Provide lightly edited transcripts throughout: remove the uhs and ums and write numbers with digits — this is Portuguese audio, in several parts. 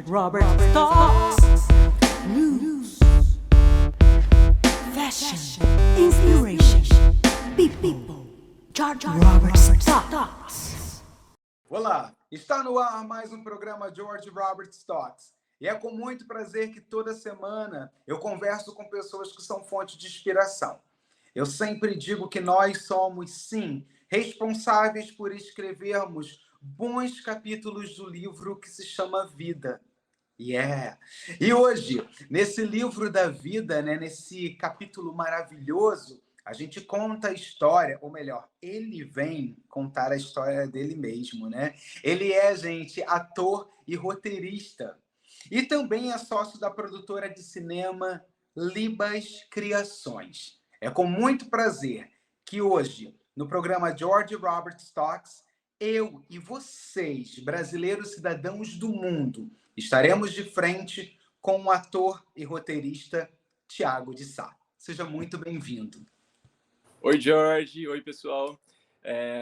Robert Talks. News, fashion, inspiration, people. George Robert Talks. Olá, está no ar mais um programa George Robert Talks. E é com muito prazer que toda semana eu converso com pessoas que são fonte de inspiração. Eu sempre digo que nós somos, sim, responsáveis por escrevermos bons capítulos do livro que se chama Vida. E hoje, nesse livro da vida, nesse capítulo maravilhoso, a gente conta a história, ou melhor, ele vem contar a história dele mesmo, né? Ele é, gente, ator e roteirista. E também é sócio da produtora de cinema Libas Criações. É com muito prazer que hoje, no programa George Robert Talks, eu e vocês, brasileiros cidadãos do mundo, estaremos de frente com o ator e roteirista Thiago de Sá. Seja muito bem-vindo. Oi, George. Oi, pessoal.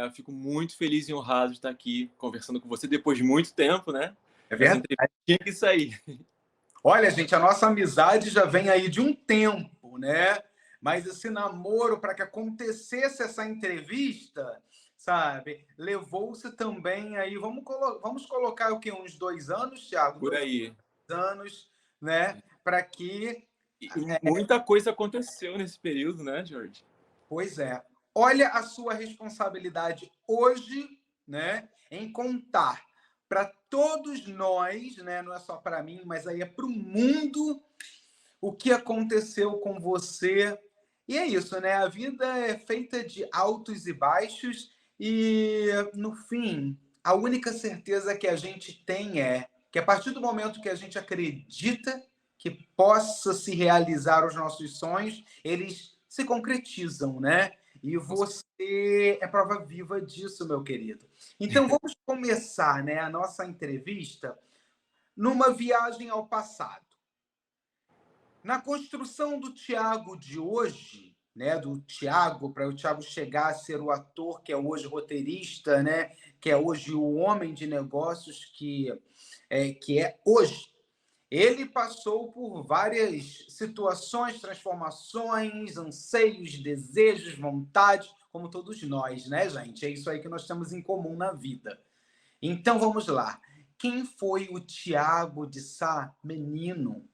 Eu fico muito feliz e honrado de estar aqui conversando com você depois de muito tempo, né? É Essa verdade? entrevista tinha que sair. Olha, gente, a nossa amizade já vem aí de um tempo, né? Mas esse namoro, para que acontecesse essa entrevista, sabe, levou-se também aí, vamos colocar o quê? Uns 2 anos, Thiago? Por aí. 2 anos, né? Para que... E muita coisa aconteceu nesse período, né, George? Pois é. Olha a sua responsabilidade hoje, né, em contar para todos nós, né, não é só para mim, mas aí é para o mundo, o que aconteceu com você. E é isso, né? A vida é feita de altos e baixos e, no fim, a única certeza que a gente tem é que, a partir do momento que a gente acredita que possa se realizar os nossos sonhos, eles se concretizam, né? E você é prova viva disso, meu querido. Então, vamos começar, né, a nossa entrevista numa viagem ao passado. Na construção do Thiago de hoje, né, do Thiago, para o Thiago chegar a ser o ator que é hoje roteirista, né, que é hoje o homem de negócios que é hoje, ele passou por várias situações, transformações, anseios, desejos, vontades, como todos nós, né, gente? É isso aí que nós temos em comum na vida. Então, vamos lá. Quem foi o Thiago de Sá, menino?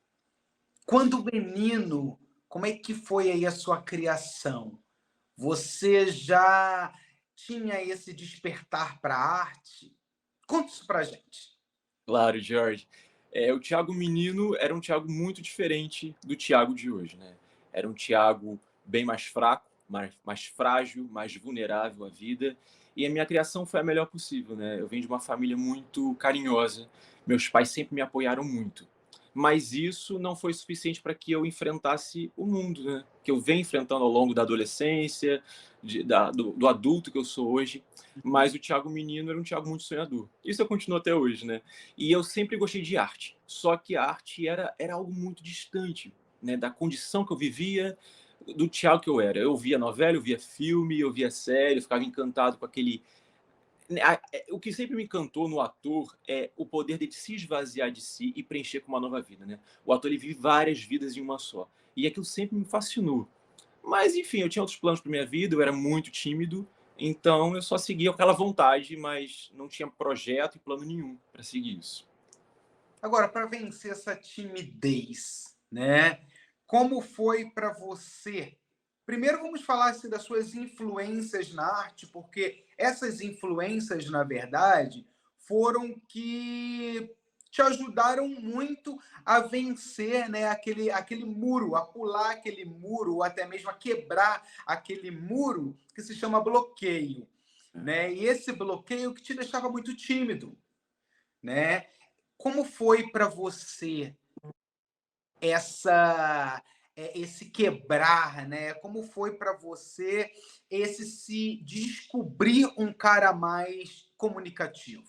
Quando menino, como é que foi aí a sua criação? Você já tinha esse despertar para a arte? Conta isso pra gente. Claro, George. O Thiago menino era um Thiago muito diferente do Thiago de hoje, né? Era um Thiago bem mais fraco, mais frágil, mais vulnerável à vida. E a minha criação foi a melhor possível, né? Eu venho de uma família muito carinhosa. Meus pais sempre me apoiaram muito. Mas isso não foi suficiente para que eu enfrentasse o mundo, né? Que eu venho enfrentando ao longo da adolescência, do adulto que eu sou hoje. Mas o Thiago menino era um Thiago muito sonhador. Isso eu continuo até hoje, né? E eu sempre gostei de arte. Só que a arte era algo muito distante, né? Da condição que eu vivia, do Thiago que eu era. Eu via novela, eu via filme, eu via série, eu ficava encantado com aquele... O que sempre me encantou no ator é o poder de se esvaziar de si e preencher com uma nova vida, né? O ator, ele vive várias vidas em uma só. E aquilo sempre me fascinou. Mas, enfim, eu tinha outros planos para minha vida, eu era muito tímido, então eu só seguia aquela vontade, mas não tinha projeto e plano nenhum para seguir isso. Agora, para vencer essa timidez, né? Como foi para você? Primeiro vamos falar assim, das suas influências na arte, porque essas influências, na verdade, foram que te ajudaram muito a vencer, né, aquele muro, a pular aquele muro, ou até mesmo a quebrar aquele muro que se chama bloqueio, né? E esse bloqueio que te deixava muito tímido, né? Como foi para você esse quebrar, né? Como foi para você esse se descobrir um cara mais comunicativo?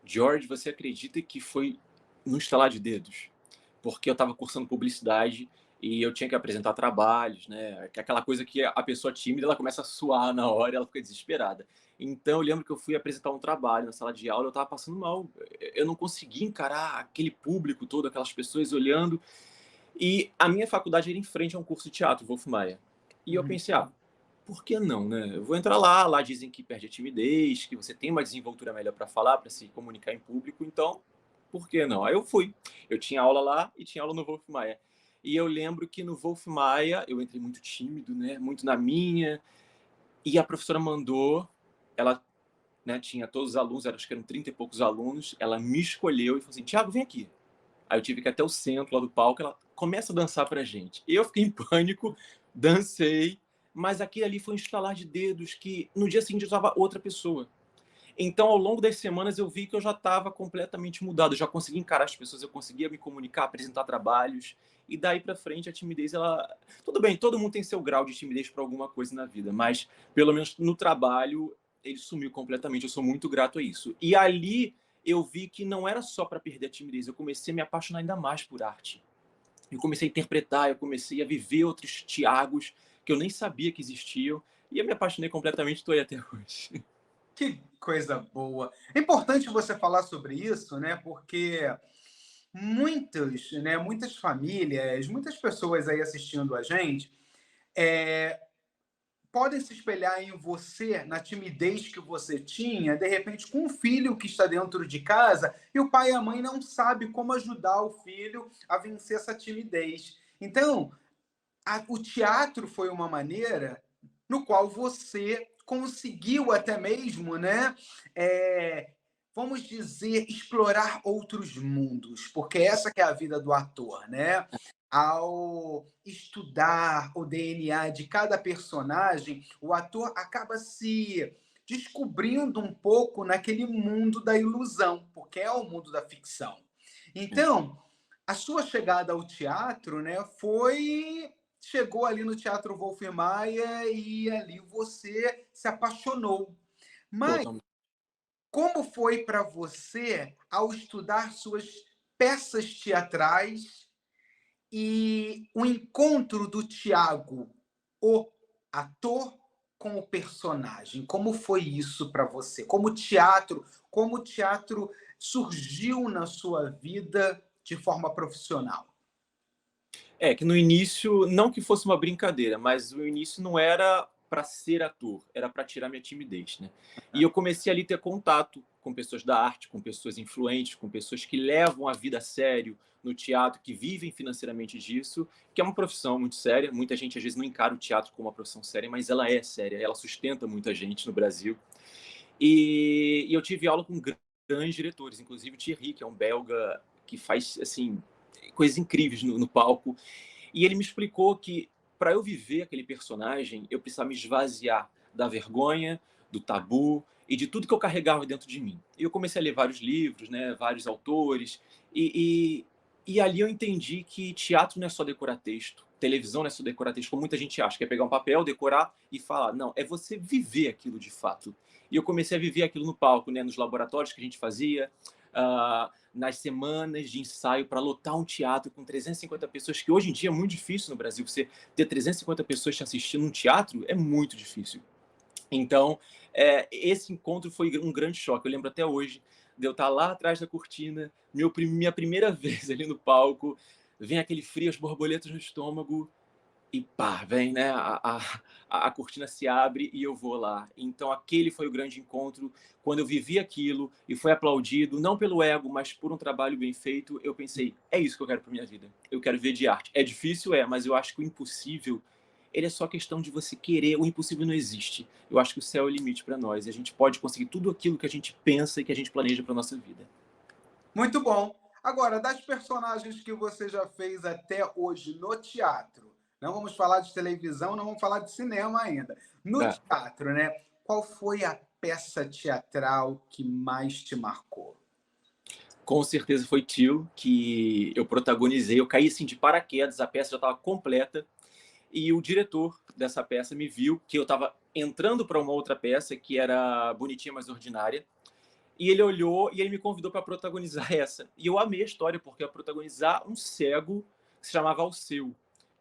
George, você acredita que foi no estalar de dedos? Porque eu estava cursando publicidade e eu tinha que apresentar trabalhos, né? Aquela coisa que a pessoa tímida, ela começa a suar na hora, ela fica desesperada. Então eu lembro que eu fui apresentar um trabalho na sala de aula, eu estava passando mal, eu não conseguia encarar aquele público todo, aquelas pessoas olhando, e a minha faculdade era em frente a um curso de teatro, Wolf Maia. E eu Uhum. pensei, por que não, né? Eu vou entrar lá dizem que perde a timidez, que você tem uma desenvoltura melhor para falar, para se comunicar em público, então, por que não? Aí eu fui. Eu tinha aula lá e tinha aula no Wolf Maia. E eu lembro que no Wolf Maia eu entrei muito tímido, né? Muito na minha. E a professora mandou, ela, né, tinha todos os alunos, acho que eram 30 e poucos alunos, ela me escolheu e falou assim, Thiago, vem aqui. Aí eu tive que ir até o centro lá do palco, ela começa a dançar pra gente. Eu fiquei em pânico, dancei, mas aquilo ali foi um estalar de dedos que no dia seguinte eu estava outra pessoa. Então, ao longo das semanas, eu vi que eu já estava completamente mudado, eu já conseguia encarar as pessoas, eu conseguia me comunicar, apresentar trabalhos, e daí pra frente a timidez, ela... Tudo bem, todo mundo tem seu grau de timidez para alguma coisa na vida, mas pelo menos no trabalho, ele sumiu completamente, eu sou muito grato a isso. E ali eu vi que não era só para perder a timidez, eu comecei a me apaixonar ainda mais por arte. Eu comecei a interpretar, eu comecei a viver outros Tiagos que eu nem sabia que existiam, e eu me apaixonei completamente, estou aí até hoje. Que coisa boa. É importante você falar sobre isso, né? Porque muitas famílias, muitas pessoas aí assistindo a gente, é, podem se espelhar em você, na timidez que você tinha, de repente, com um filho que está dentro de casa e o pai e a mãe não sabem como ajudar o filho a vencer essa timidez. Então, o teatro foi uma maneira no qual você conseguiu até mesmo, né? Vamos dizer, explorar outros mundos, porque essa que é a vida do ator, né? Ao estudar o DNA de cada personagem, o ator acaba se descobrindo um pouco naquele mundo da ilusão, porque é o mundo da ficção. Então, a sua chegada ao teatro, né, chegou ali no Teatro Wolf Maia e ali você se apaixonou. Mas Totalmente. como foi para você ao estudar suas peças teatrais e o encontro do Tiago, o ator, com o personagem? Como foi isso para você? Como o teatro surgiu na sua vida de forma profissional? É, que no início, não que fosse uma brincadeira, mas o início não era para ser ator, era para tirar minha timidez, né? E eu comecei ali a ter contato com pessoas da arte, com pessoas influentes, com pessoas que levam a vida a sério no teatro, que vivem financeiramente disso, que é uma profissão muito séria. Muita gente às vezes não encara o teatro como uma profissão séria, mas ela é séria, ela sustenta muita gente no Brasil. E eu tive aula com grandes diretores, inclusive o Thierry, que é um belga que faz assim coisas incríveis no palco. E ele me explicou que para eu viver aquele personagem, eu precisava me esvaziar da vergonha, do tabu e de tudo que eu carregava dentro de mim. E eu comecei a ler vários livros, né, vários autores, e ali eu entendi que teatro não é só decorar texto, televisão não é só decorar texto, como muita gente acha, que é pegar um papel, decorar e falar. Não, é você viver aquilo de fato. E eu comecei a viver aquilo no palco, né, nos laboratórios que a gente fazia, nas semanas de ensaio para lotar um teatro com 350 pessoas, que hoje em dia é muito difícil no Brasil. Você ter 350 pessoas te assistindo um teatro é muito difícil. Então, esse encontro foi um grande choque. Eu lembro até hoje de eu estar lá atrás da cortina, minha primeira vez ali no palco, vem aquele frio, as borboletas no estômago, e pá, vem, né? A cortina se abre e eu vou lá. Então, aquele foi o grande encontro. Quando eu vivi aquilo e foi aplaudido, não pelo ego, mas por um trabalho bem feito, eu pensei, é isso que eu quero para minha vida. Eu quero ver de arte. É difícil, mas eu acho que o impossível, ele é só questão de você querer. O impossível não existe. Eu acho que o céu é o limite para nós. E a gente pode conseguir tudo aquilo que a gente pensa e que a gente planeja para nossa vida. Muito bom. Agora, das personagens que você já fez até hoje no teatro, não vamos falar de televisão, não vamos falar de cinema ainda. No É. teatro, né? Qual foi a peça teatral que mais te marcou? Com certeza foi Tio, que eu protagonizei. Eu caí assim de paraquedas, a peça já estava completa. E o diretor dessa peça me viu que eu estava entrando para uma outra peça que era Bonitinha Mas Ordinária. E ele olhou e ele me convidou para protagonizar essa. E eu amei a história, porque eu ia protagonizar um cego que se chamava Alceu,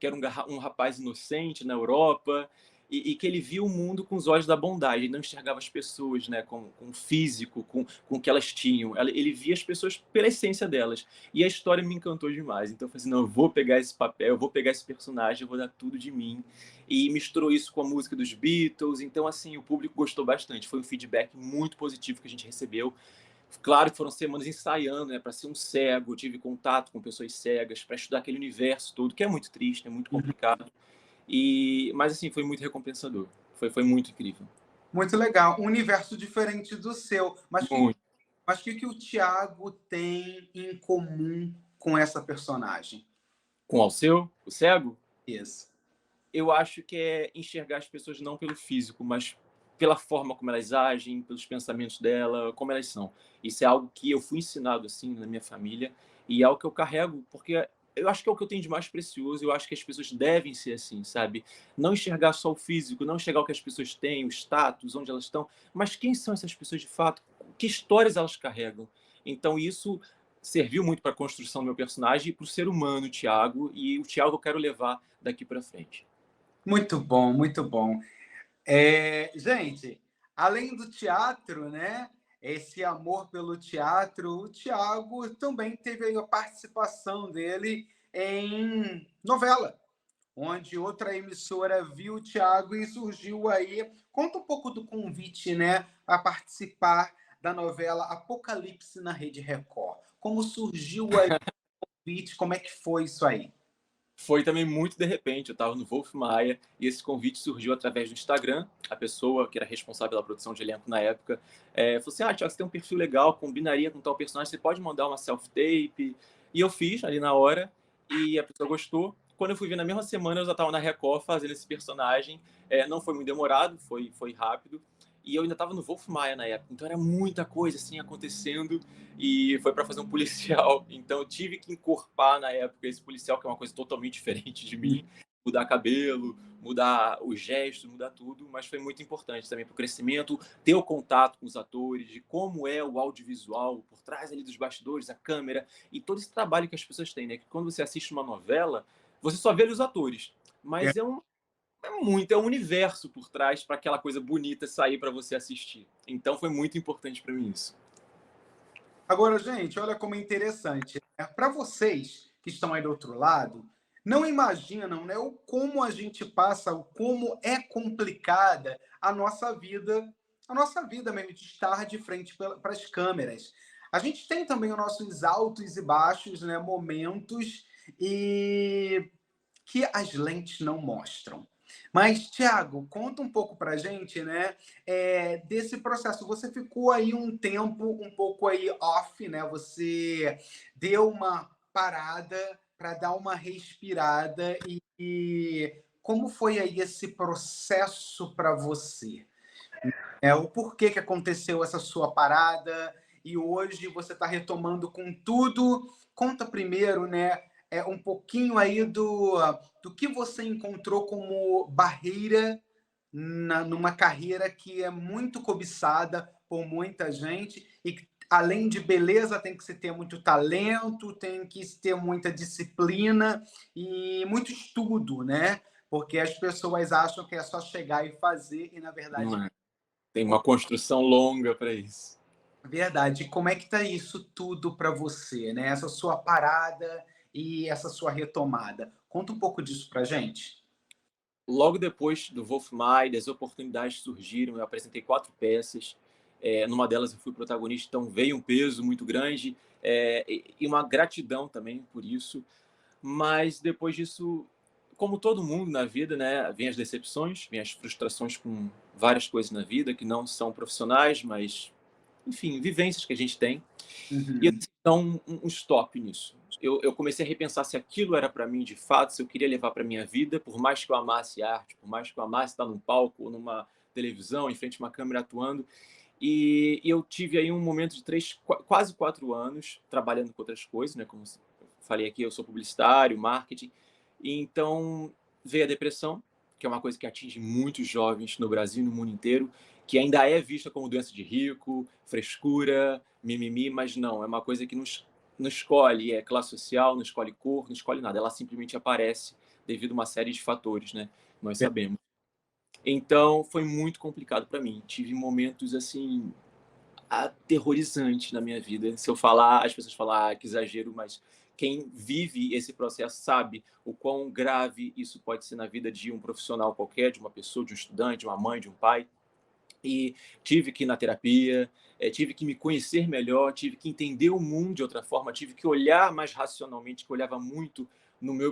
que era um rapaz inocente na Europa, e que ele via o mundo com os olhos da bondade, ele não enxergava as pessoas, né, com o físico, com o que elas tinham. Ele via as pessoas pela essência delas. E a história me encantou demais. Então eu falei assim, não, eu vou pegar esse papel, eu vou pegar esse personagem, eu vou dar tudo de mim. E misturou isso com a música dos Beatles. Então, assim, o público gostou bastante. Foi um feedback muito positivo que a gente recebeu. Claro que foram semanas ensaiando, né, para ser um cego. Eu tive contato com pessoas cegas, para estudar aquele universo todo, que é muito triste, é muito complicado. Mas, assim, foi muito recompensador. Foi muito incrível. Muito legal. Um universo diferente do seu. Muito. Mas o que o Thiago tem em comum com essa personagem? Com o Alceu, o cego, Isso. eu acho que é enxergar as pessoas não pelo físico, mas pela forma como elas agem, pelos pensamentos dela, como elas são. Isso é algo que eu fui ensinado assim na minha família e é algo que eu carrego porque eu acho que é o que eu tenho de mais precioso. Eu acho que as pessoas devem ser assim, sabe? Não enxergar só o físico, não enxergar o que as pessoas têm, o status, onde elas estão, mas quem são essas pessoas de fato? Que histórias elas carregam? Então isso serviu muito para a construção do meu personagem e para o ser humano, Thiago, e o Thiago eu quero levar daqui para frente. Muito bom, muito bom. Gente, além do teatro, né? Esse amor pelo teatro, o Thiago também teve aí a participação dele em novela, onde outra emissora viu o Thiago e surgiu aí. Conta um pouco do convite, né, a participar da novela Apocalipse na Rede Record. Como surgiu aí o convite? Como é que foi isso aí? Foi também muito de repente, eu estava no Wolf Maia e esse convite surgiu através do Instagram. A pessoa que era responsável pela produção de elenco na época falou assim, Thiago, você tem um perfil legal, combinaria com tal personagem, você pode mandar uma self-tape? E eu fiz ali na hora e a pessoa gostou. Quando eu fui ver na mesma semana, eu já estava na Record fazendo esse personagem. Não foi muito demorado, foi rápido. E eu ainda estava no Wolf Maia na época, então era muita coisa assim acontecendo e foi para fazer um policial. Então eu tive que encorpar na época esse policial, que é uma coisa totalmente diferente de mim, mudar cabelo, mudar os gestos, mudar tudo, mas foi muito importante também para o crescimento, ter o contato com os atores, de como é o audiovisual, por trás ali dos bastidores, a câmera e todo esse trabalho que as pessoas têm, né? Que quando você assiste uma novela, você só vê ali os atores, mas é um universo por trás para aquela coisa bonita sair para você assistir. Então foi muito importante para mim isso. Agora, gente, olha como é interessante. Para vocês que estão aí do outro lado, não imaginam, né, o como a gente passa, o como é complicada a nossa vida mesmo, de estar de frente para as câmeras. A gente tem também os nossos altos e baixos, né, momentos e que as lentes não mostram. Mas, Thiago, conta um pouco para a gente, né, desse processo. Você ficou aí um tempo um pouco aí off, né? Você deu uma parada para dar uma respirada e como foi aí esse processo para você? O porquê que aconteceu essa sua parada e hoje você está retomando com tudo. Conta primeiro, né, um pouquinho aí do que você encontrou como barreira numa carreira que é muito cobiçada por muita gente e que, além de beleza, tem que se ter muito talento, tem que se ter muita disciplina e muito estudo, né? Porque as pessoas acham que é só chegar e fazer e, na verdade, Não é. Tem uma construção longa para isso. verdade. Como é que tá isso tudo para você, né? Essa sua parada e essa sua retomada. Conta um pouco disso pra gente. Logo depois do Wolf Maia, as oportunidades surgiram, eu apresentei 4 peças, numa delas eu fui protagonista, então veio um peso muito grande e uma gratidão também por isso. Mas depois disso, como todo mundo na vida, né, vem as decepções, vem as frustrações com várias coisas na vida que não são profissionais, mas, enfim, vivências que a gente tem. E eu Uhum. decidi dar um stop nisso. Eu comecei a repensar se aquilo era para mim de fato, se eu queria levar para minha vida, por mais que eu amasse arte, por mais que eu amasse estar num palco ou numa televisão, em frente a uma câmera atuando. E eu tive aí um momento de quase 4 anos trabalhando com outras coisas, né? Como eu falei aqui, eu sou publicitário, marketing. E então veio a depressão, que é uma coisa que atinge muitos jovens no Brasil e no mundo inteiro, que ainda é vista como doença de rico, frescura, mimimi, mas não, é uma coisa que não escolhe classe social, não escolhe cor, não escolhe nada, ela simplesmente aparece devido a uma série de fatores, né? Nós sabemos. Então, foi muito complicado para mim. Tive momentos, assim, aterrorizantes na minha vida. Se eu falar, as pessoas falam, que exagero, mas quem vive esse processo sabe o quão grave isso pode ser na vida de um profissional qualquer, de uma pessoa, de um estudante, de uma mãe, de um pai. E tive que ir na terapia, tive que me conhecer melhor, tive que entender o mundo de outra forma, tive que olhar mais racionalmente, que eu olhava muito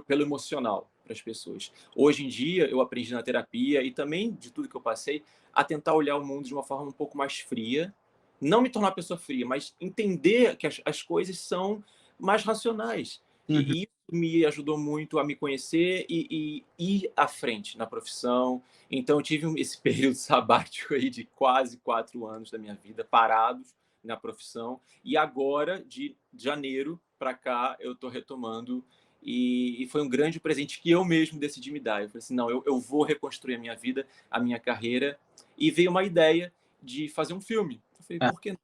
pelo emocional para as pessoas. Hoje em dia, eu aprendi na terapia e também de tudo que eu passei, a tentar olhar o mundo de uma forma um pouco mais fria, não me tornar uma pessoa fria, mas entender que as coisas são mais racionais. Uhum. E isso me ajudou muito a me conhecer e ir à frente na profissão. Então, eu tive esse período sabático aí de quase 4 anos da minha vida parados na profissão. E agora, de janeiro para cá, eu estou retomando. E foi um grande presente que eu mesmo decidi me dar. Eu falei assim, não, eu vou reconstruir a minha vida, a minha carreira. E veio uma ideia de fazer um filme. Eu falei, É. por que não?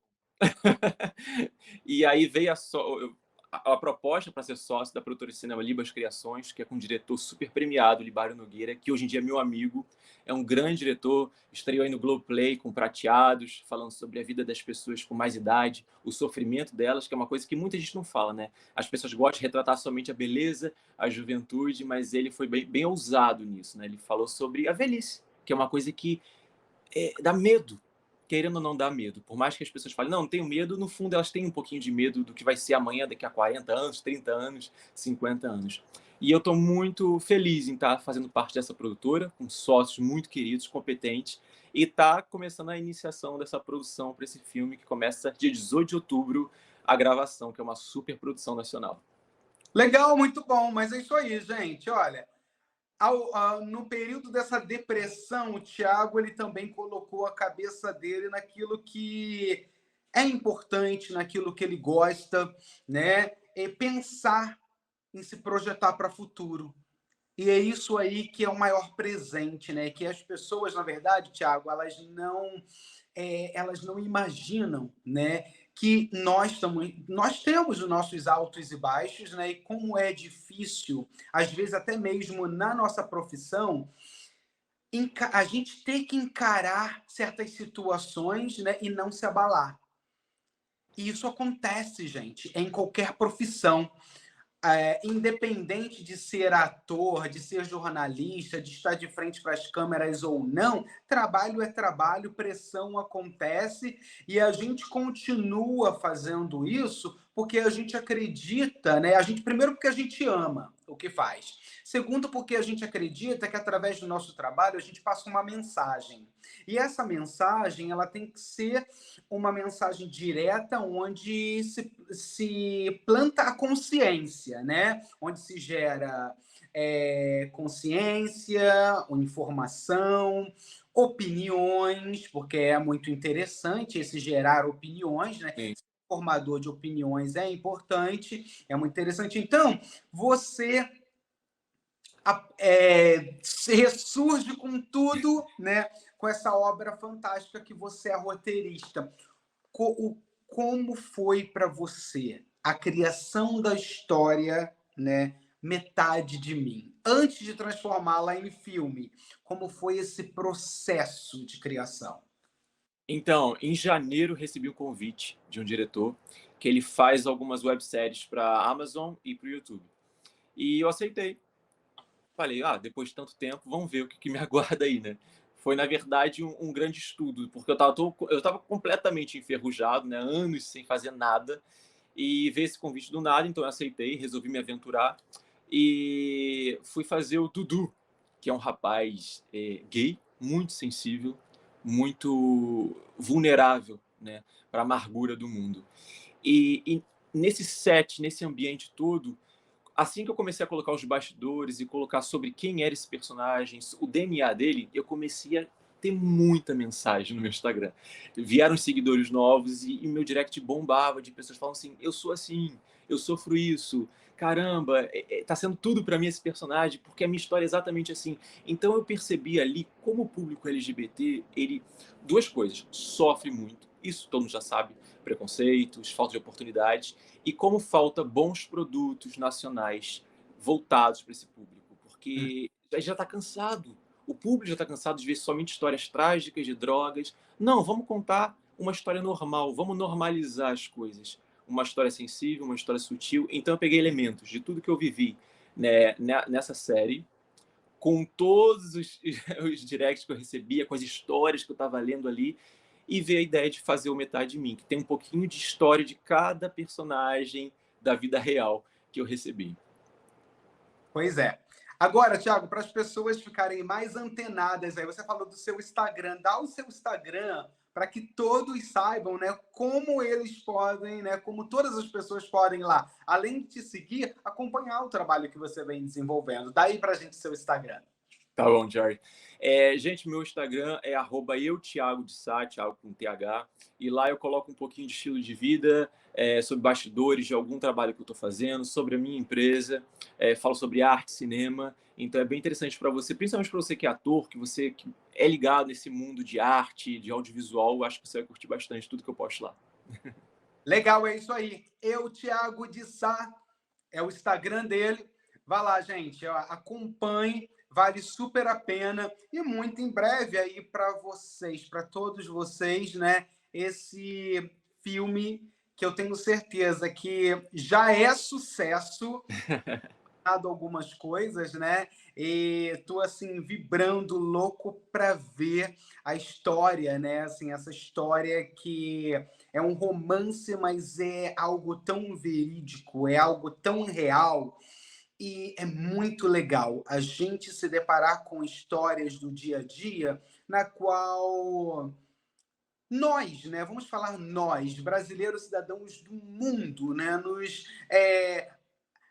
E aí veio a proposta para ser sócio da produtora de cinema Libas Criações, que é com um diretor super premiado, Libário Nogueira, que hoje em dia é meu amigo, é um grande diretor, estreou aí no Globoplay com Prateados, falando sobre a vida das pessoas com mais idade, o sofrimento delas, que é uma coisa que muita gente não fala, né? As pessoas gostam de retratar somente a beleza, a juventude, mas ele foi bem ousado nisso, né? Ele falou sobre a velhice, que é uma coisa que dá medo, querendo ou não dá medo. Por mais que as pessoas falem, não tenho medo, no fundo elas têm um pouquinho de medo do que vai ser amanhã, daqui a 40 anos, 30 anos, 50 anos. E eu estou muito feliz em estar fazendo parte dessa produtora, com sócios muito queridos, competentes, e estar começando a iniciação dessa produção para esse filme, que começa dia 18 de outubro, a gravação, que é uma super produção nacional. Legal, muito bom, mas é isso aí, gente. Olha, no período dessa depressão, o Thiago ele também colocou a cabeça dele naquilo que é importante, naquilo que ele gosta, né? E pensar em se projetar para o futuro. E é isso aí que é o maior presente, né? Que as pessoas, na verdade, Thiago, elas não imaginam, né? Que nós temos os nossos altos e baixos, né? E como é difícil, às vezes até mesmo na nossa profissão, a gente ter que encarar certas situações, né? E não se abalar. E isso acontece, gente, em qualquer profissão. Independente de ser ator, de ser jornalista, de estar de frente para as câmeras ou não, trabalho é trabalho, pressão acontece e a gente continua fazendo isso porque a gente acredita, né? Primeiro porque a gente ama o que faz. Segundo porque a gente acredita que através do nosso trabalho a gente passa uma mensagem. E essa mensagem, ela tem que ser uma mensagem direta onde se planta a consciência, né? Onde se gera consciência, informação, opiniões, porque é muito interessante esse gerar opiniões, né? Sim. Formador de opiniões é importante, é muito interessante. Então, você ressurge com tudo, né? Com essa obra fantástica que você é roteirista. Como foi para você a criação da história, né? Metade de Mim, antes de transformá-la em filme? Como foi esse processo de criação? Então, em janeiro recebi um convite de um diretor que ele faz algumas webséries para a Amazon e para o YouTube. E eu aceitei. Falei, depois de tanto tempo, vamos ver o que me aguarda aí, né? Foi, na verdade, um grande estudo, porque eu tava completamente enferrujado, né? Anos sem fazer nada. E veio esse convite do nada, então eu aceitei, resolvi me aventurar. E fui fazer o Dudu, que é um rapaz gay, muito sensível, muito vulnerável, né? Para a amargura do mundo. E nesse set, nesse ambiente todo, assim que eu comecei a colocar os bastidores e colocar sobre quem era esse personagem, o DNA dele, eu comecei a ter muita mensagem no meu Instagram. Vieram seguidores novos e meu direct bombava de pessoas falando assim, eu sou assim, eu sofro isso, caramba, tá sendo tudo para mim esse personagem, porque a minha história é exatamente assim. Então eu percebi ali como o público LGBT, ele, duas coisas, sofre muito, isso todo mundo já sabe, preconceitos, falta de oportunidades, e como falta bons produtos nacionais voltados para esse público, porque já está cansado. O público já está cansado de ver somente histórias trágicas de drogas. Não, vamos contar uma história normal, vamos normalizar as coisas. Uma história sensível, uma história sutil. Então eu peguei elementos de tudo que eu vivi, né, nessa série, com todos os directs que eu recebia, com as histórias que eu estava lendo ali, e ver a ideia de fazer o Metade de Mim, que tem um pouquinho de história de cada personagem da vida real que eu recebi. Pois é. Agora, Thiago, para as pessoas ficarem mais antenadas, aí você falou do seu Instagram, dá o seu Instagram para que todos saibam, né, como eles podem, né, como todas as pessoas podem lá, além de te seguir, acompanhar o trabalho que você vem desenvolvendo. Dá aí para a gente seu Instagram. Tá bom, Jerry. Gente, meu Instagram é @eutiagodesá, Thiago com TH, e lá eu coloco um pouquinho de estilo de vida, sobre bastidores de algum trabalho que eu estou fazendo, sobre a minha empresa, falo sobre arte, cinema, então é bem interessante para você, principalmente para você que é ator, que você que é ligado nesse mundo de arte, de audiovisual, eu acho que você vai curtir bastante tudo que eu posto lá. Legal, é isso aí. Thiago de Sá é o Instagram dele. Vai lá, gente, ó, acompanhe, vale super a pena. E muito em breve aí para vocês, para todos vocês, né? Esse filme que eu tenho certeza que já é sucesso, dado algumas coisas, né? E tô assim vibrando louco para ver a história, né? Assim, essa história que é um romance, mas é algo tão verídico, é algo tão real. E é muito legal a gente se deparar com histórias do dia a dia na qual nós, né, vamos falar nós, brasileiros cidadãos do mundo, né,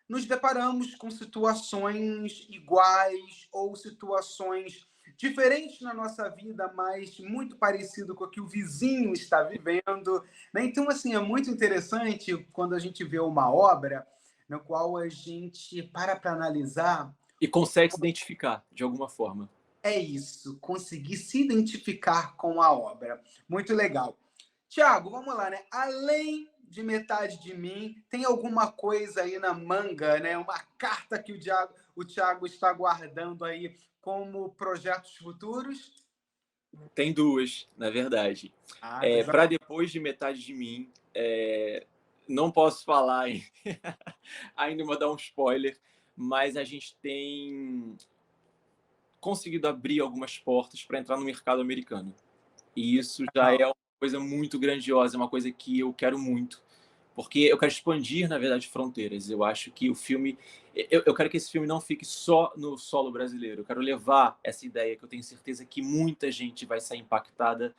nos deparamos com situações iguais ou situações diferentes na nossa vida, mas muito parecido com o que o vizinho está vivendo, né? Então, assim, é muito interessante quando a gente vê uma obra na qual a gente para analisar. E consegue se identificar de alguma forma. É isso, conseguir se identificar com a obra. Muito legal. Tiago, vamos lá, né? Além de Metade de Mim, tem alguma coisa aí na manga, né? Uma carta que o Tiago está guardando aí como projetos futuros? Tem duas, na verdade. Coisa... Para depois de Metade de Mim, não posso falar ainda, vou dar um spoiler, mas a gente tem conseguido abrir algumas portas para entrar no mercado americano. E isso já é uma coisa muito grandiosa, é uma coisa que eu quero muito, porque eu quero expandir, na verdade, fronteiras. Eu acho que o filme... Eu quero que esse filme não fique só no solo brasileiro. Eu quero levar essa ideia, que eu tenho certeza que muita gente vai sair impactada,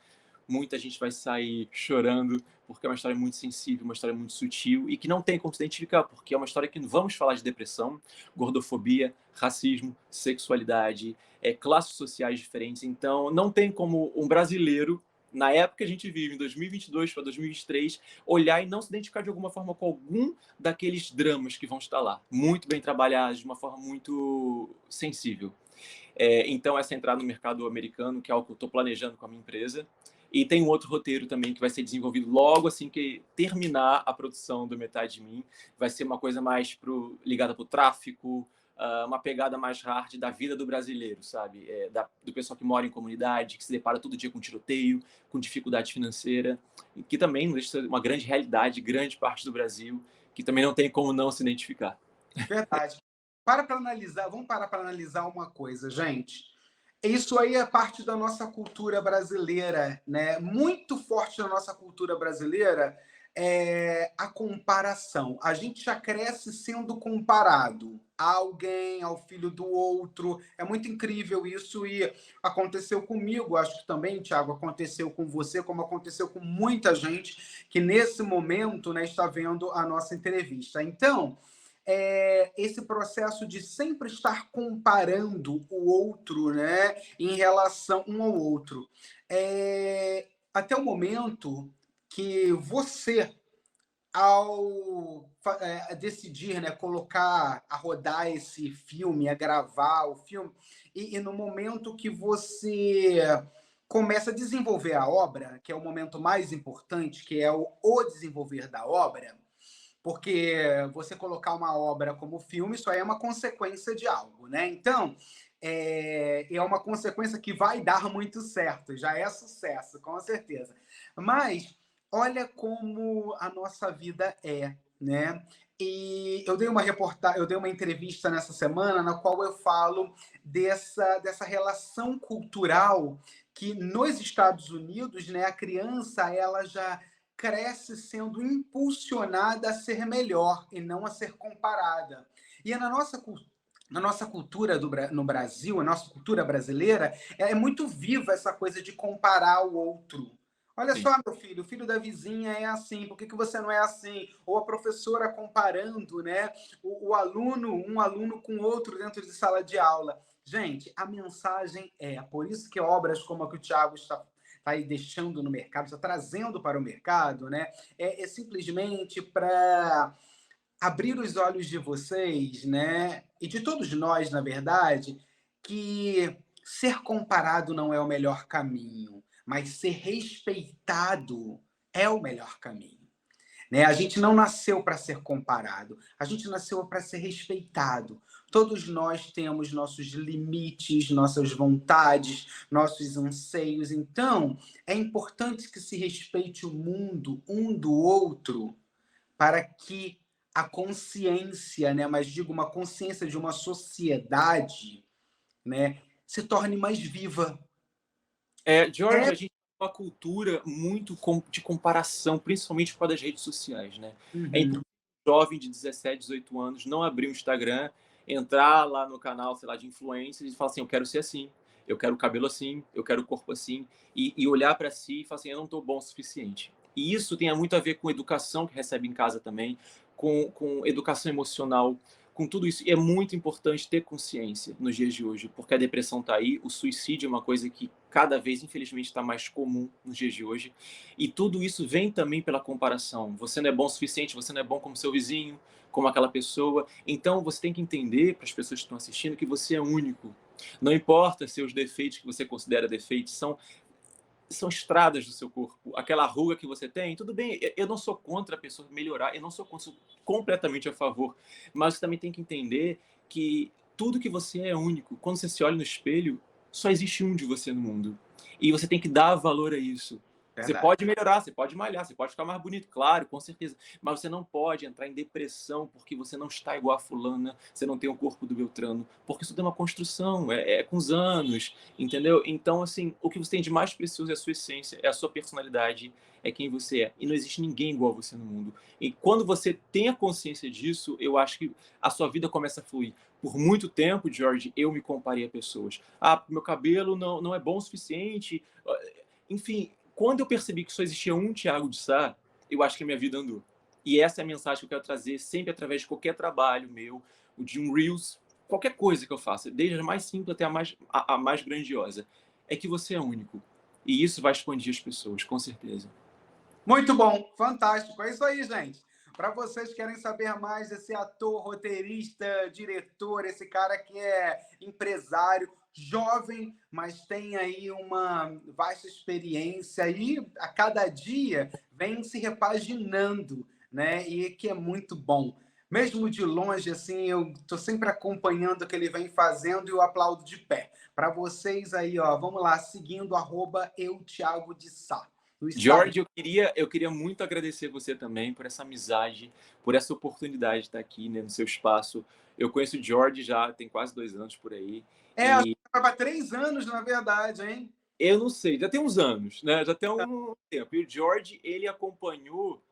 muita gente vai sair chorando, porque é uma história muito sensível, uma história muito sutil e que não tem como se identificar, porque é uma história que vamos falar de depressão, gordofobia, racismo, sexualidade, classes sociais diferentes. Então, não tem como um brasileiro, na época que a gente vive, em 2022 para 2023, olhar e não se identificar de alguma forma com algum daqueles dramas que vão estar lá, muito bem trabalhados, de uma forma muito sensível. Então, essa entrada no mercado americano, que é algo que eu estou planejando com a minha empresa. E tem um outro roteiro também que vai ser desenvolvido logo assim que terminar a produção do Metade de Mim. Vai ser uma coisa mais ligada para o tráfico, uma pegada mais hard da vida do brasileiro, sabe? Do pessoal que mora em comunidade, que se depara todo dia com tiroteio, com dificuldade financeira, que também não deixa de ser uma grande realidade, grande parte do Brasil, que também não tem como não se identificar. Verdade. Vamos parar para analisar uma coisa, gente. Isso aí é parte da nossa cultura brasileira, né? Muito forte na nossa cultura brasileira é a comparação. A gente já cresce sendo comparado a alguém, ao filho do outro. É muito incrível isso e aconteceu comigo, acho que também, Thiago, aconteceu com você, como aconteceu com muita gente que nesse momento, né, está vendo a nossa entrevista. Então, esse processo de sempre estar comparando o outro, né, em relação um ao outro. Até o momento que você, ao decidir, né, colocar, a rodar esse filme, a gravar o filme, e no momento que você começa a desenvolver a obra, que é o momento mais importante, que é o desenvolver da obra, porque você colocar uma obra como filme, isso aí é uma consequência de algo, né? Então, é uma consequência que vai dar muito certo, já é sucesso, com certeza. Mas olha como a nossa vida é, né? E eu dei uma entrevista nessa semana na qual eu falo dessa relação cultural que nos Estados Unidos, né, a criança ela já cresce sendo impulsionada a ser melhor e não a ser comparada. E é na nossa cultura no Brasil, a nossa cultura brasileira, é muito viva essa coisa de comparar o outro. Olha Sim. só, meu filho, o filho da vizinha é assim, por que você não é assim? Ou a professora comparando, né, o aluno, um aluno com outro dentro de sala de aula. Gente, a mensagem por isso que obras como a que o Thiago está aí deixando no mercado, está trazendo para o mercado, né, é simplesmente para abrir os olhos de vocês, né, e de todos nós, na verdade, que ser comparado não é o melhor caminho, mas ser respeitado é o melhor caminho. Né? A gente não nasceu para ser comparado, a gente nasceu para ser respeitado. Todos nós temos nossos limites, nossas vontades, nossos anseios. Então, é importante que se respeite o mundo um do outro para que a consciência, né, mas digo uma consciência de uma sociedade, né, se torne mais viva. George, É. a gente tem uma cultura muito de comparação, principalmente por causa das redes sociais, né? É Uhum. impossível um jovem de 17, 18 anos não abrir o Instagram, entrar lá no canal, sei lá, de influencers e falar assim, eu quero ser assim, eu quero o cabelo assim, eu quero o corpo assim, e olhar para si e falar assim, eu não estou bom o suficiente. E isso tem muito a ver com educação que recebe em casa também, com educação emocional, com tudo isso. E é muito importante ter consciência nos dias de hoje, porque a depressão está aí, o suicídio é uma coisa que cada vez, infelizmente, está mais comum nos dias de hoje. E tudo isso vem também pela comparação. Você não é bom o suficiente, você não é bom como seu vizinho, como aquela pessoa. Então, você tem que entender, para as pessoas que estão assistindo, que você é único. Não importa se os defeitos que você considera defeitos são estradas do seu corpo. Aquela ruga que você tem, tudo bem, eu não sou contra a pessoa melhorar, eu não sou completamente a favor, mas você também tem que entender que tudo que você é único. Quando você se olha no espelho, só existe um de você no mundo. E você tem que dar valor a isso. Você Verdade. pode melhorar, você pode malhar, você pode ficar mais bonito, claro, com certeza. Mas você não pode entrar em depressão porque você não está igual a fulana, você não tem o corpo do Beltrano, porque isso é uma construção, é com os anos, entendeu? Então, assim, o que você tem de mais precioso é a sua essência, é a sua personalidade, é quem você é. E não existe ninguém igual a você no mundo. E quando você tem a consciência disso, eu acho que a sua vida começa a fluir. Por muito tempo, George, eu me comparei a pessoas. Ah, meu cabelo não é bom o suficiente. Enfim, quando eu percebi que só existia um Thiago de Sá, eu acho que a minha vida andou. E essa é a mensagem que eu quero trazer sempre através de qualquer trabalho meu, o de um Reels, qualquer coisa que eu faça, desde a mais simples até a mais grandiosa. É que você é único. E isso vai expandir as pessoas, com certeza. Muito bom, fantástico. É isso aí, gente. Para vocês que querem saber mais desse ator, roteirista, diretor, esse cara que é empresário, jovem, mas tem aí uma vasta experiência e a cada dia vem se repaginando, né? E que é muito bom. Mesmo de longe, assim, eu estou sempre acompanhando o que ele vem fazendo e eu aplaudo de pé. Para vocês aí, ó, vamos lá, seguindo @Thiago de Sá. No Instagram. George, eu queria muito agradecer você também por essa amizade, por essa oportunidade de estar aqui, né, no seu espaço. Eu conheço o George já tem quase 2 anos por aí. Acho que vai para 3 anos, na verdade, hein? Eu não sei, já tem uns anos, né? Já tem um tempo. E o George, ele acompanhou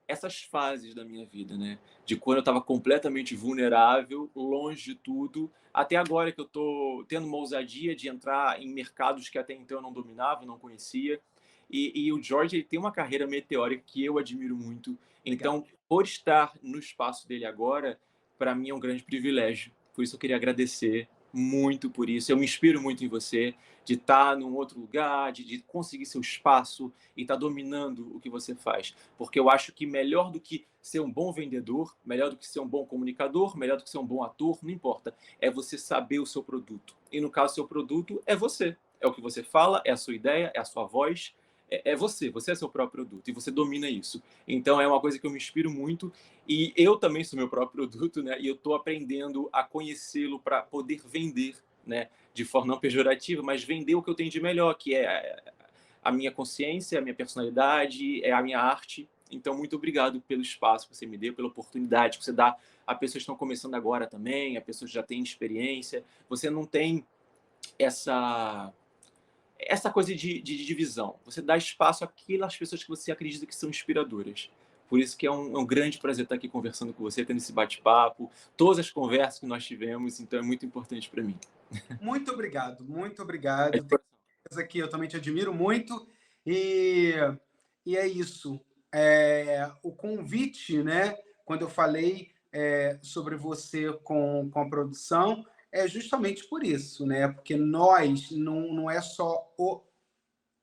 essas fases da minha vida, né? De quando eu estava completamente vulnerável, longe de tudo, até agora que eu estou tendo uma ousadia de entrar em mercados que até então eu não dominava, não conhecia. E o George, ele tem uma carreira meteórica que eu admiro muito. Legal. Então, por estar no espaço dele agora, para mim é um grande privilégio. Por isso eu queria agradecer muito por isso. Eu me inspiro muito em você, de estar num outro lugar, de conseguir seu espaço e estar dominando o que você faz. Porque eu acho que melhor do que ser um bom vendedor, melhor do que ser um bom comunicador, melhor do que ser um bom ator, não importa. É você saber o seu produto. E no caso, seu produto é você. É o que você fala, é a sua ideia, é a sua voz, é você é seu próprio produto e você domina isso. Então é uma coisa que eu me inspiro muito e eu também sou meu próprio produto, né? E eu estou aprendendo a conhecê-lo para poder vender, né? De forma não pejorativa, mas vender o que eu tenho de melhor, que é a minha consciência, a minha personalidade, é a minha arte. Então, muito obrigado pelo espaço que você me deu, pela oportunidade que você dá a pessoas que estão começando agora também, a pessoas que já têm experiência. Você não tem essa coisa de divisão. Você dá espaço àquelas pessoas que você acredita que são inspiradoras. Por isso que é um grande prazer estar aqui conversando com você, tendo esse bate-papo, todas as conversas que nós tivemos, então é muito importante para mim. Muito obrigado, muito É de obrigado. Tenho coração. certeza que eu também te admiro muito. E, e é isso. O convite, né? Quando eu falei sobre você com a produção, é justamente por isso, né? Porque nós não é só o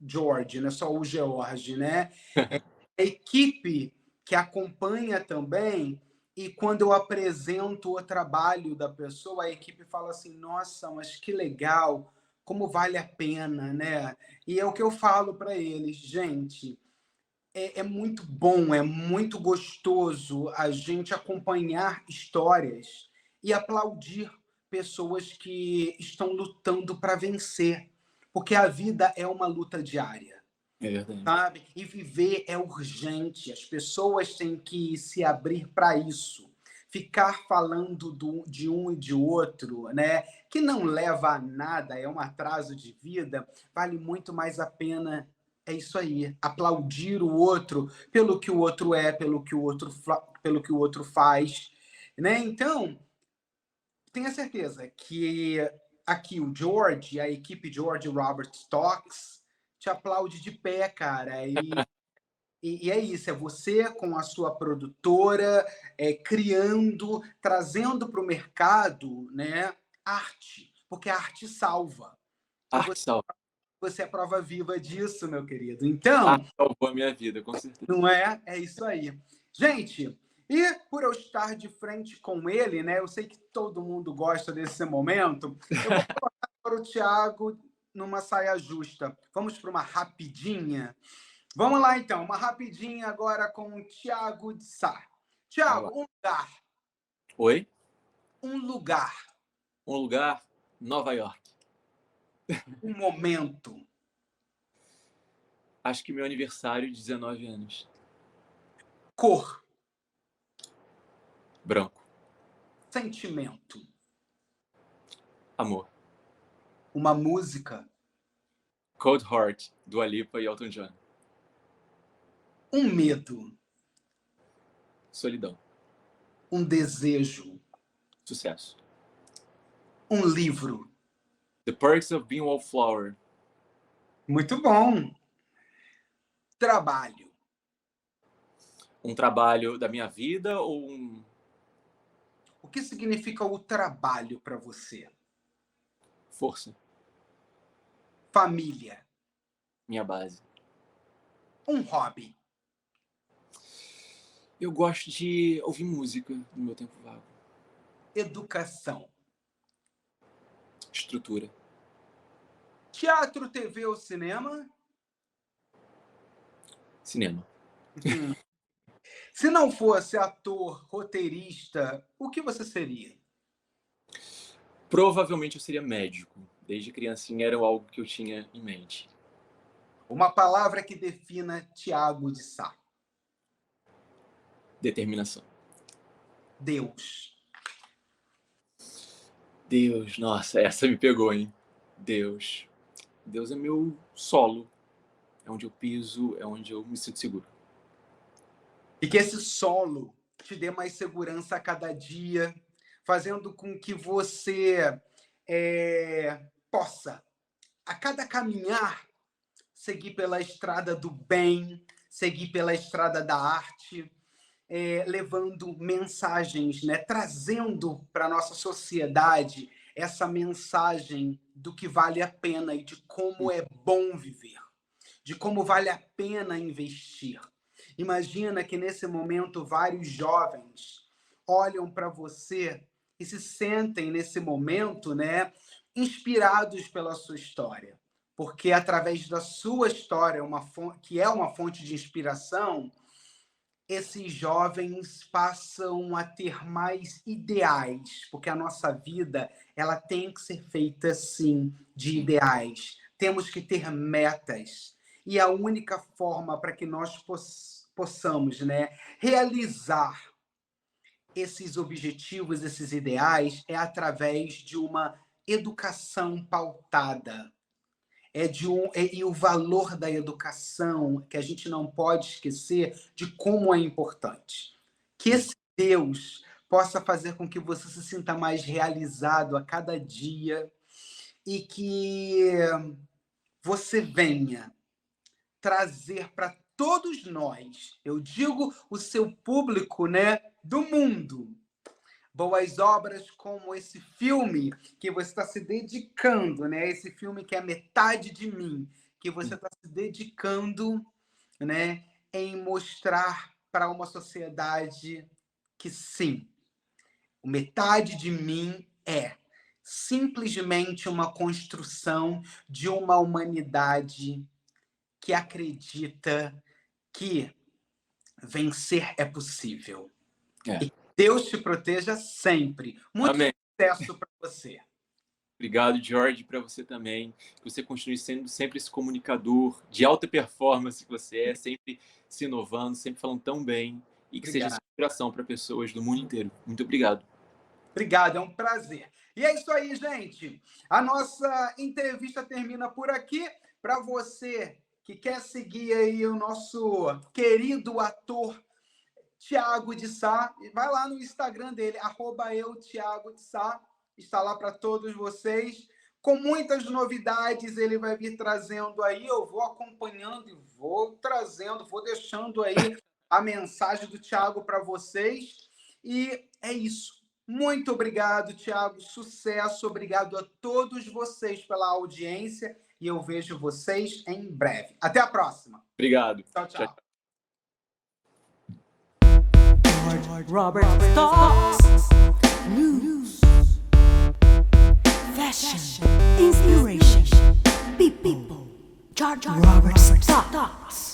George, não é só o George, né? A equipe que acompanha também, e quando eu apresento o trabalho da pessoa, a equipe fala assim: nossa, mas que legal, como vale a pena, né? E é o que eu falo para eles, gente. É muito bom, é muito gostoso a gente acompanhar histórias e aplaudir pessoas que estão lutando para vencer, porque a vida é uma luta diária, É verdade. sabe? E viver é urgente, as pessoas têm que se abrir para isso. Ficar falando de um e de outro, né? Que não leva a nada, é um atraso de vida, vale muito mais a pena. É isso aí, aplaudir o outro pelo que o outro é, pelo que o outro faz, né? Então, tenha certeza que aqui o George, a equipe George Roberts Talks, te aplaude de pé, cara. E é isso, é você com a sua produtora, criando, trazendo para o mercado, né, arte, porque a arte salva. E Arte salva. você é prova viva disso, meu querido. Arte Então, salvou a minha vida, com certeza. não é? É isso aí. Gente, e por eu estar de frente com ele, né? Eu sei que todo mundo gosta desse momento. Eu vou colocar para o Thiago numa saia justa. Vamos para uma rapidinha? Vamos lá, então. Uma rapidinha agora com o Thiago de Sá. Vai lá. Thiago, um lugar. Oi? Um lugar. Um lugar, Nova York. Um momento. Acho que meu aniversário de 19 anos. Cor. Branco. Sentimento. Amor. Uma música. Cold Heart, Dua Lipa e Elton John. Um medo. Solidão. Um desejo. Sucesso. Um livro. The Perks of Being a Wallflower. Muito bom. Trabalho. Um trabalho da minha vida ou O que significa o trabalho para você? força? Família. Minha base. Um hobby. Eu gosto de ouvir música no meu tempo vago. Educação. Estrutura. Teatro, TV ou cinema? Cinema. Se não fosse ator, roteirista, o que você seria? Provavelmente eu seria médico. Desde criancinha era algo que eu tinha em mente. Uma palavra que defina Thiago de Sá. Determinação. Deus. Deus, nossa, essa me pegou, hein? Deus. Deus é meu solo. É onde eu piso, é onde eu me sinto seguro. E que esse solo te dê mais segurança a cada dia, fazendo com que você possa, a cada caminhar, seguir pela estrada do bem, seguir pela estrada da arte, levando mensagens, né? Trazendo para a nossa sociedade essa mensagem do que vale a pena e de como é bom viver, de como vale a pena investir. Imagina que nesse momento vários jovens olham para você e se sentem nesse momento, né, inspirados pela sua história, porque através da sua história, que é uma fonte de inspiração, esses jovens passam a ter mais ideais, porque a nossa vida ela tem que ser feita, sim, de ideais. Temos que ter metas. E a única forma para que nós possamos, né, realizar esses objetivos, esses ideais, é através de uma educação pautada. E o valor da educação, que a gente não pode esquecer de como é importante. Que esse Deus possa fazer com que você se sinta mais realizado a cada dia e que você venha trazer para todos nós, eu digo o seu público, né, do mundo, boas obras como esse filme que você está se dedicando, né? Esse filme que é Metade de Mim, que você está se dedicando, né, em mostrar para uma sociedade que sim, o Metade de Mim é simplesmente uma construção de uma humanidade que acredita que vencer é possível. É. E Deus te proteja sempre. Muito Amém. sucesso para você. Obrigado, George, para você também. Que você continue sendo sempre esse comunicador de alta performance que você é, sempre se inovando, sempre falando tão bem e que seja inspiração para pessoas do mundo inteiro. Muito obrigado. Obrigado, é um prazer. E é isso aí, gente. A nossa entrevista termina por aqui. Para você que quer seguir aí o nosso querido ator Thiago de Sá, vai lá no Instagram dele, @eu_Thiago_de_Sá, está lá para todos vocês, com muitas novidades ele vai vir trazendo aí, eu vou acompanhando e vou trazendo, vou deixando aí a mensagem do Thiago para vocês, e é isso. Muito obrigado, Thiago, sucesso, obrigado a todos vocês pela audiência, e eu vejo vocês em breve. Até a próxima. Obrigado. Tchau, tchau. Robert Talks. News. Fashion. Inspiration. People. Robert Talks.